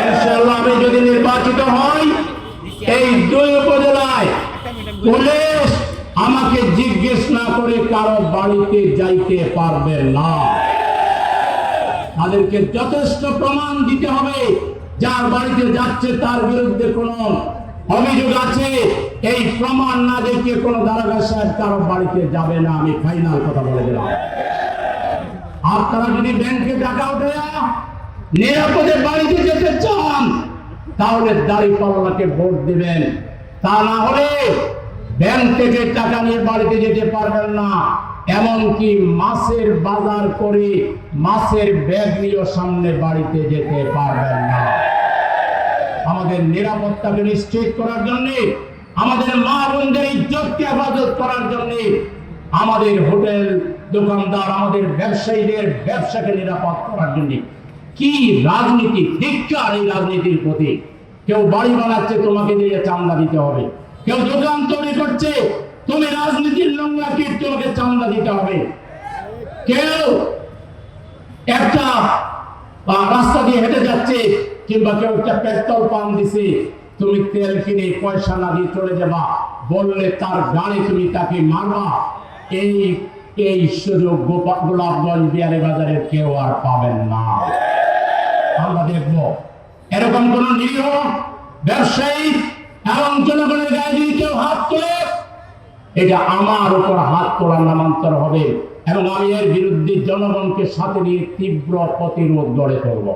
ইনশাআল্লাহ আমি যদি নির্বাচিত হই, এই 2 উপজেলায় পুলিশ আমাকে জিজ্ঞেস না করে কারো বাড়িতে যাইতে পারবে না। তাদেরকে যথেষ্ট প্রমাণ দিতে হবে, যার বাড়িতে যাচ্ছে তার বিরুদ্ধে কোন অভিযোগ আছে। এই প্রমাণ না দেখিয়ে কোন দারোগা সাহেব কারো বাড়িতে যাবে না। আমি ফাইনাল কথা বলে দিলাম। আপনারা যদি ব্যাংকে টাকা উঠে নিরাপদে বাড়িতে যেতে চান, তাহলে দাঁড়িপাল্লাকে ভোট দিবেন। তা না হলে ব্যাংক থেকে টাকা নিয়ে বাড়িতে যেতে পারবেন না। এমনকি মাছের বাজার করে মাছের ব্যাগ নিয়ে সামনে বাড়িতে যেতে পারবেন না। আমাদের নিরাপত্তাকে নিশ্চিত করার জন্য, আমাদের মা বোনদের ইজ্জতকে হেফাজত করার জন্য, আমাদের হোটেল দোকানদার, আমাদের ব্যবসায়ীদের ব্যবসাকে নিরাপদ করার জন্য কি রাজনীতি, ধিক্কার এই রাজনীতির প্রতি। কেউ বাড়ি বানাচ্ছে, তোমাকে দিয়ে চান্দা দিতে হবে। কেউ দোকান তৈরি করছে, তুমি রাজনীতির নোংরা কীট, তোমাকে চান্দা দিতে হবে। কেউ একটা রাস্তা দিয়ে হেঁটে যাচ্ছে, কিংবা কেউ একটা পেট্রোল পাম্প দিছে, তুমি তেল কিনে পয়সা না দিয়ে চলে যাবা, বললে তার গাড়ি তুমি তাকে মারবা। এই সুযোগ গোলাপগঞ্জ বিয়ারে বাজারের কেউ আর পাবেন না। আমরা দেখবো এরকম কোন নিরীহ ব্যবসায়ী এবং জনগণের গায়ে যদি কেউ হাত তোলে, এটা আমার উপর হাত তোলার নামান্তর হবে এবং আমি এর বিরুদ্ধে জনগণকে সাথে নিয়ে তীব্র প্রতিরোধ গড়ে তুলব।